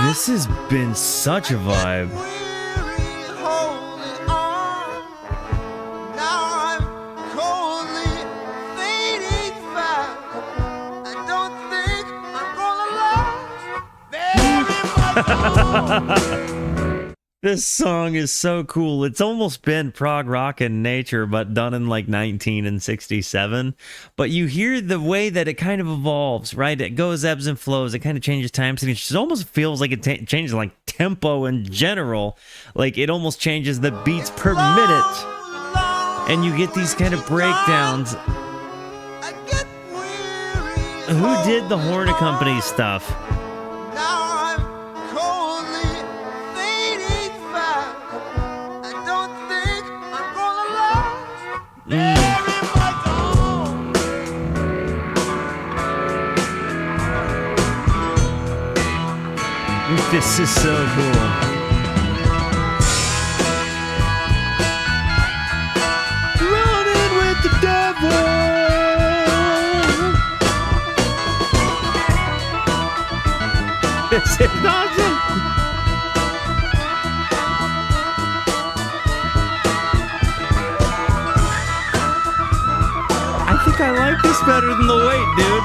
[SPEAKER 1] this has been such a vibe. This song is so cool. It's almost been prog rock in nature, but done in like 1967. But you hear the way that it kind of evolves, right? It goes ebbs and flows. It kind of changes time signatures. It almost feels like it changes like tempo in general. Like it almost changes the beats per minute. And you get these kind of breakdowns. Who did the horn accompany stuff? This is so cool. Running with the devil. This is awesome. I think I like this better than the weight, dude.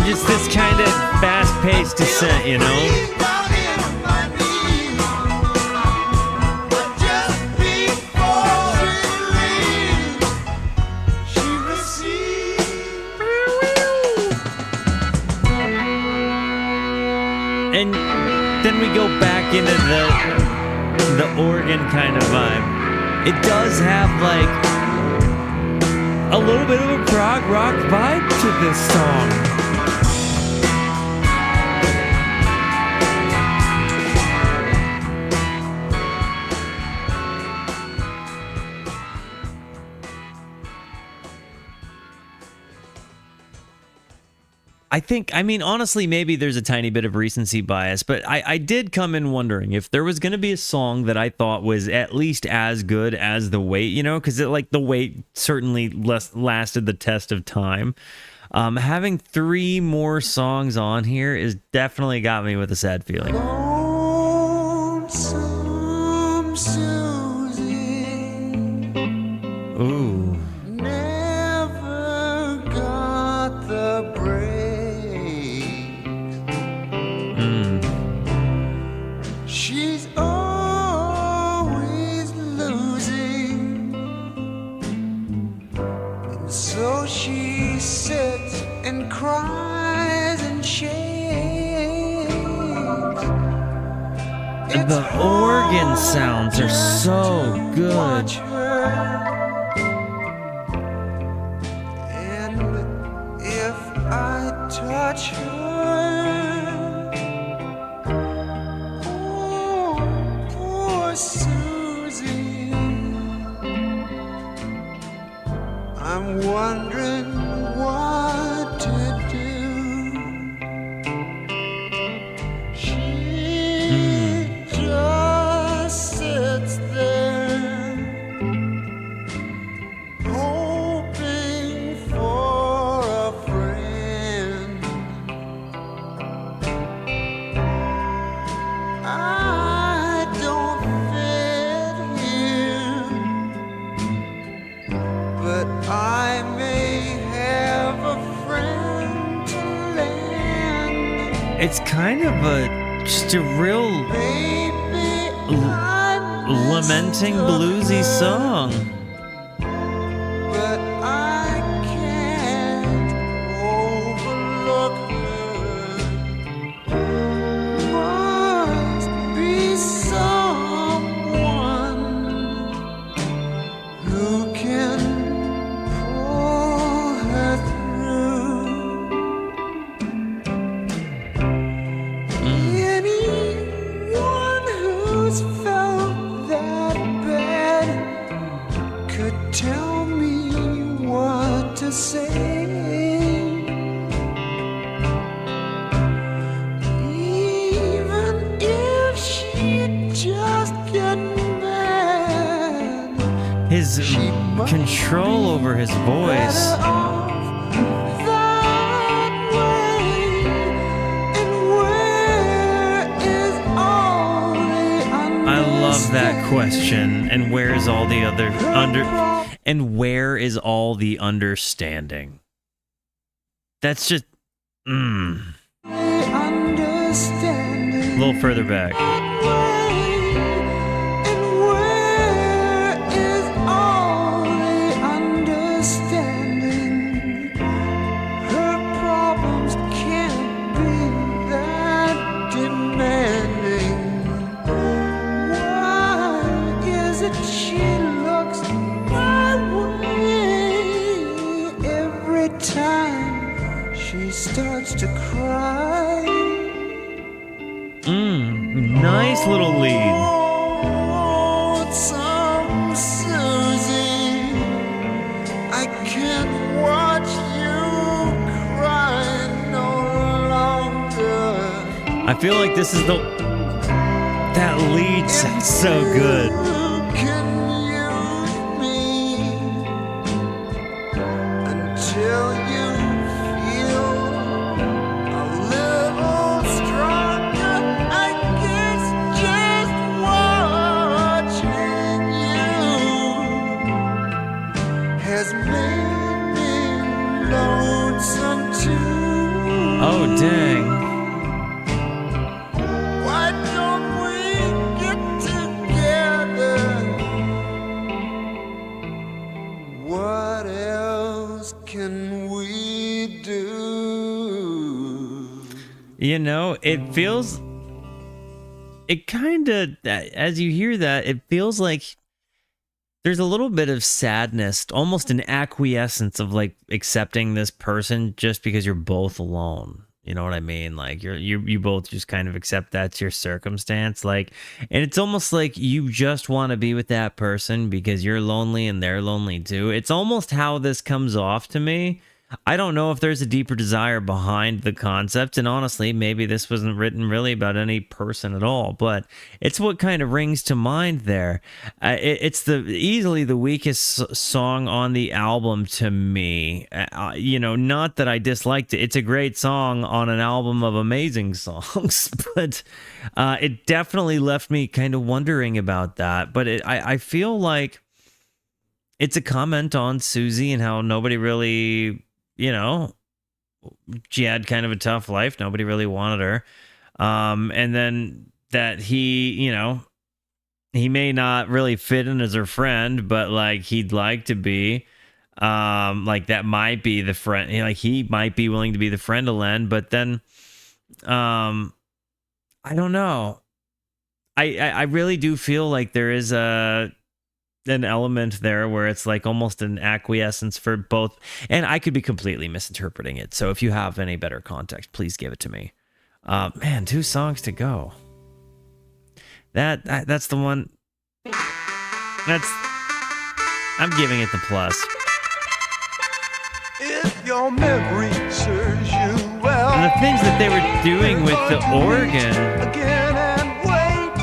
[SPEAKER 1] Just this kind of fast-paced descent, you know? And then we go back into the organ kind of vibe. It does have like a little bit of a prog rock vibe to this song. I mean, honestly, maybe there's a tiny bit of recency bias, but I did come in wondering if there was going to be a song that I thought was at least as good as The Wait, you know, because The Wait certainly lasted the test of time. Having 3 more songs on here is definitely got me with a sad feeling.
[SPEAKER 2] Lonesome Suzie.
[SPEAKER 1] Ooh.
[SPEAKER 2] Never got the break. She's always losing, and so she sits and cries and shakes.
[SPEAKER 1] The organ sounds are so good.
[SPEAKER 2] And if I touch her,
[SPEAKER 4] poor Susie. I'm wondering what to do. She just sits there, hoping for a friend. I don't fit here, but I may have a friend to lend.
[SPEAKER 1] It's kind of just a real
[SPEAKER 4] Maybe I'm
[SPEAKER 1] lamenting bluesy song.
[SPEAKER 4] but I can't overlook her. Must be someone who can pull her through. Anyone who's felt that bad could tell me what to say. Even if she just get mad,
[SPEAKER 1] His
[SPEAKER 4] she might
[SPEAKER 1] control
[SPEAKER 4] be
[SPEAKER 1] over his voice.
[SPEAKER 4] better off that way. And where is all the
[SPEAKER 1] I love that question. And where's all the other and where is all the understanding? That's just
[SPEAKER 4] understanding?
[SPEAKER 1] a little further back.
[SPEAKER 4] And where is all the understanding? Her problems can't be that demanding. Why is it she looks my way every time she starts to cry?
[SPEAKER 1] Nice little lead.
[SPEAKER 4] Lonesome Suzie, I can't watch you cry no longer.
[SPEAKER 1] I feel like this is that lead sounds so good.
[SPEAKER 4] You can use me until you feel a little stronger. I guess just watching you has made me lonesome too.
[SPEAKER 1] Oh dang.
[SPEAKER 4] Why don't we get together? What else can we do?
[SPEAKER 1] You know, it kind of, as you hear that, it feels like there's a little bit of sadness, almost an acquiescence of like accepting this person just because you're both alone. You know what I mean? Like you both just kind of accept that's your circumstance. Like, and it's almost like you just want to be with that person because you're lonely and they're lonely too. It's almost how this comes off to me. I don't know if there's a deeper desire behind the concept, and honestly, maybe this wasn't written really about any person at all, but it's what kind of rings to mind there. It's easily the weakest song on the album to me. You know, not that I disliked it. It's a great song on an album of amazing songs, but it definitely left me kind of wondering about that. But I feel like it's a comment on Suzie and how nobody really, you know, she had kind of a tough life. Nobody really wanted her. And then that he, you know, he may not really fit in as her friend, but like he'd like to be. Like that might be the friend, like he might be willing to be the friend to Len, but then I don't know. I really do feel like there is an element there where it's like almost an acquiescence for both, and I could be completely misinterpreting it. So if you have any better context, please give it to me. Man, 2 songs to go. That's the one. I'm giving it the plus.
[SPEAKER 4] If your memory serves you well.
[SPEAKER 1] And the things that they were doing with the organ.
[SPEAKER 4] Again and wait.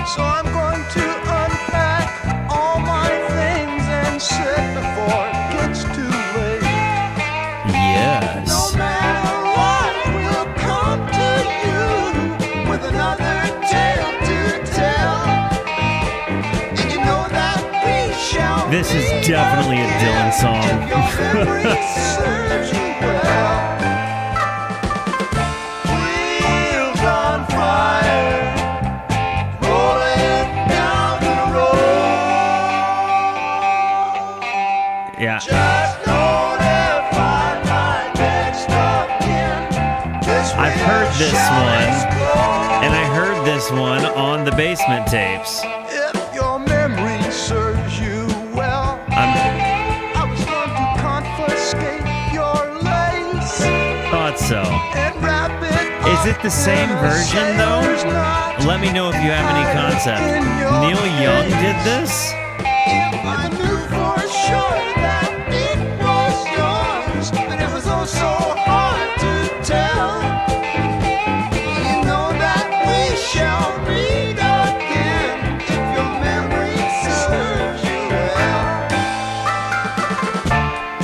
[SPEAKER 4] So I'm going to unpack all my things and sit before it gets too late.
[SPEAKER 1] Yes.
[SPEAKER 4] No matter what, we'll come to you with another tale to tell. And you know that we shall.
[SPEAKER 1] This is definitely a Dylan song.
[SPEAKER 4] If your memory serves you well. Wheels on fire, rolling down the road.
[SPEAKER 1] Yeah.
[SPEAKER 4] Just know that find my next of kin. This
[SPEAKER 1] I've heard
[SPEAKER 4] wheel
[SPEAKER 1] this
[SPEAKER 4] shall
[SPEAKER 1] one,
[SPEAKER 4] explode.
[SPEAKER 1] and I heard this one on the Basement Tapes.
[SPEAKER 4] If your memory serves you well,
[SPEAKER 1] I
[SPEAKER 4] I was going to confiscate your lace
[SPEAKER 1] thought so.
[SPEAKER 4] and wrap it
[SPEAKER 1] Is
[SPEAKER 4] up
[SPEAKER 1] it the same
[SPEAKER 4] in a
[SPEAKER 1] version, though?
[SPEAKER 4] sailor's knot.
[SPEAKER 1] Let me know if you have any concept. Neil Young did this?
[SPEAKER 4] If I knew for sure that it was yours, but it was oh so hard to tell. You know that we shall meet again if your memory serves you well.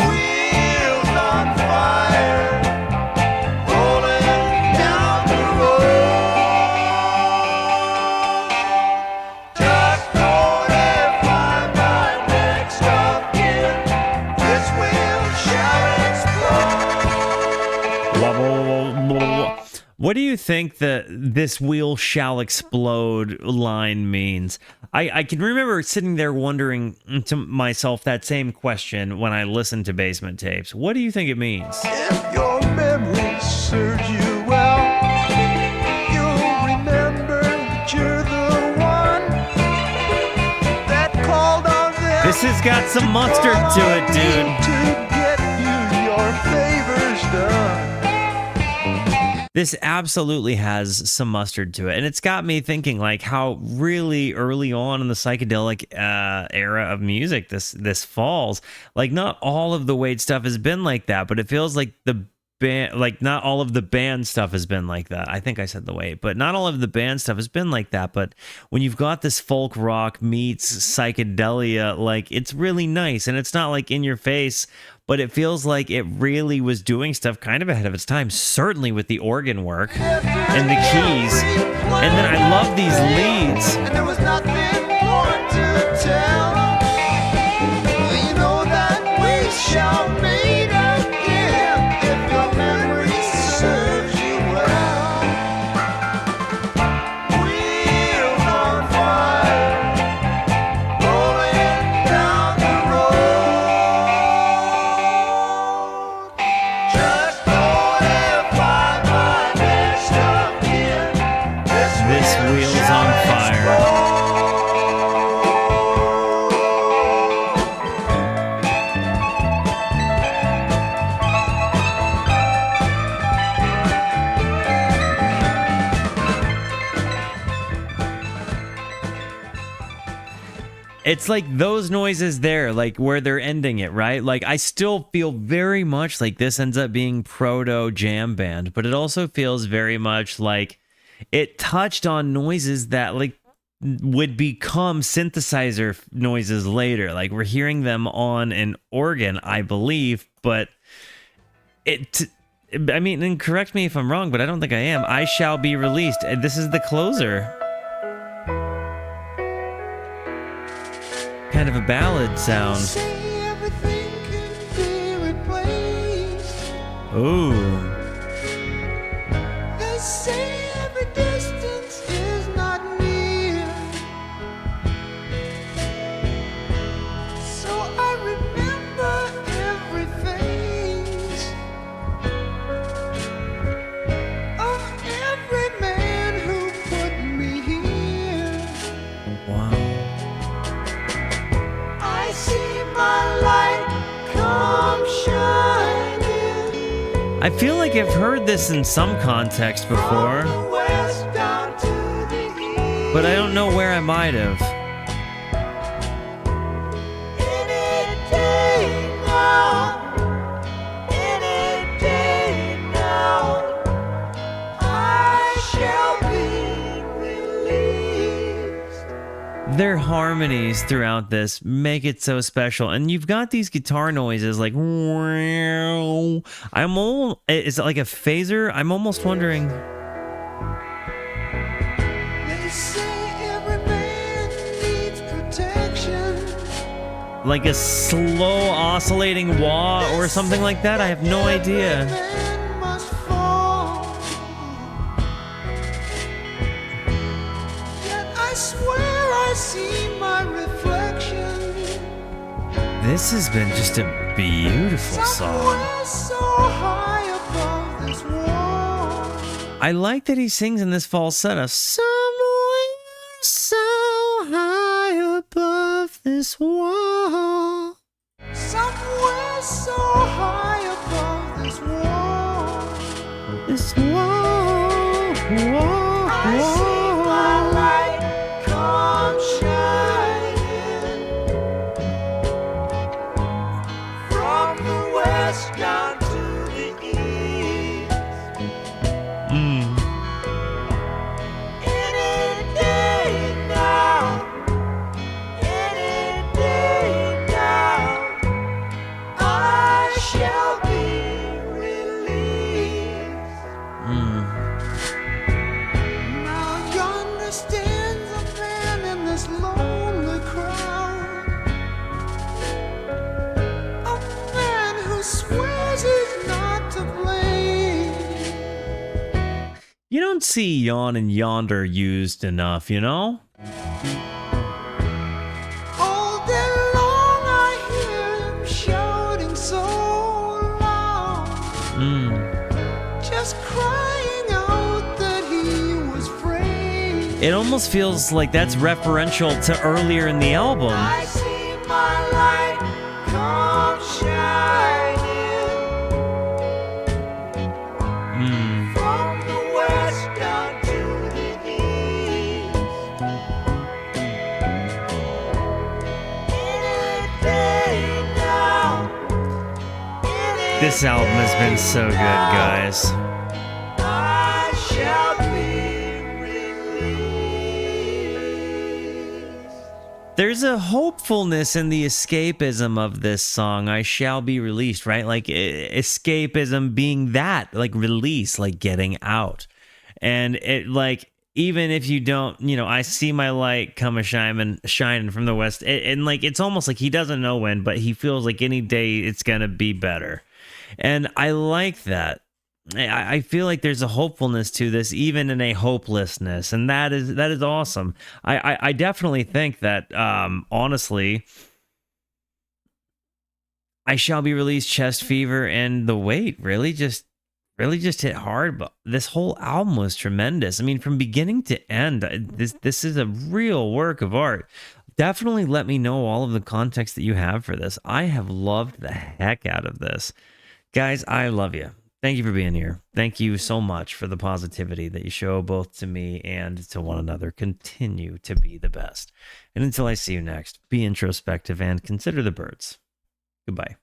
[SPEAKER 4] Wheels on fire, rolling down the road. Just know that find my next of kin. This wheel shall explode.
[SPEAKER 1] Blah, blah, blah, blah. What do you think the "this wheel shall explode" line means? I can remember sitting there wondering to myself that same question when I listened to Basement Tapes. What do you think it means?
[SPEAKER 4] If your memory serves you well, you'll remember that you're the one that called on them.
[SPEAKER 1] This has got some mustard to it, dude.
[SPEAKER 4] To get you your favors done.
[SPEAKER 1] This absolutely has some mustard to it, and it's got me thinking like how really early on in the psychedelic era of music this falls. Like not all of the Wade stuff has been like that, but it feels like the band, like not all of the band stuff has been like that. I think I said the Wade, but not all of the band stuff has been like that. But when you've got this folk rock meets psychedelia, like it's really nice, and it's not like in your face. But it feels like it really was doing stuff kind of ahead of its time, certainly with the organ work and the keys. And then I love these leads.
[SPEAKER 4] And there was nothing more to tell. You know that we shall meet again if your memory serves you well. Wheels on fire, rolling down the road. Just know if I find next of kin,
[SPEAKER 1] This wheel's on fire. It's like those noises there, like where they're ending it, right? Like I still feel very much like this ends up being proto jam band, but it also feels very much like it touched on noises that like would become synthesizer noises later. Like we're hearing them on an organ, I believe, but I mean, and correct me if I'm wrong, but I don't think I am. I Shall Be Released. This is the closer. Kind of a ballad sound.
[SPEAKER 4] Say everything can be replaced.
[SPEAKER 1] Ooh.
[SPEAKER 4] They say every distance is not near. So I remember every phase of every man who put me here.
[SPEAKER 1] Wow.
[SPEAKER 4] I see my light come shining.
[SPEAKER 1] I feel like I've heard this in some context before,
[SPEAKER 4] From the west down to the east.
[SPEAKER 1] but I don't know where I might have. Their harmonies throughout this make it so special, and you've got these guitar noises like is it like a phaser? I'm almost wondering.
[SPEAKER 4] They say every man needs protection.
[SPEAKER 1] Like a slow oscillating wah or something like that. I have no idea.
[SPEAKER 4] Man must fall. Yet I swear I see my reflection.
[SPEAKER 1] This has been just a beautiful song.
[SPEAKER 4] Somewhere so high above this wall.
[SPEAKER 1] I like that he sings in this falsetto. Somewhere so high above this wall.
[SPEAKER 4] Somewhere so high above this wall.
[SPEAKER 1] This wall, wall,
[SPEAKER 4] I see my light come shining from the west down to the east. Any day now, any day now, I shall be released. Now yonder stands a man in this lonely crowd, a man who swears he's not to blame.
[SPEAKER 1] You don't see yawn and yonder used enough, you know?
[SPEAKER 4] All day long I hear him shouting so loud, just crying out that he was free.
[SPEAKER 1] It almost feels like that's referential to earlier in the album.
[SPEAKER 4] I see my light come shining from the west down to the east. Any day now, any
[SPEAKER 1] This album has been so good, guys.
[SPEAKER 4] I shall be released.
[SPEAKER 1] There's a hopefulness in the escapism of this song, I Shall Be Released, right? Like escapism being that, like release, like getting out. And it like, even if you don't, you know, I see my light come shining from the west. And like, it's almost like he doesn't know when, but he feels like any day it's going to be better. And I like that. I feel like there's a hopefulness to this, even in a hopelessness, and that is awesome. I definitely think that honestly, I Shall Be Released, Chest Fever, and The Weight really just hit hard. But this whole album was tremendous. I mean, from beginning to end, this is a real work of art. Definitely let me know all of the context that you have for this. I have loved the heck out of this. Guys, I love you. Thank you for being here. Thank you so much for the positivity that you show both to me and to one another. Continue to be the best. And until I see you next, be introspective and consider the birds. Goodbye.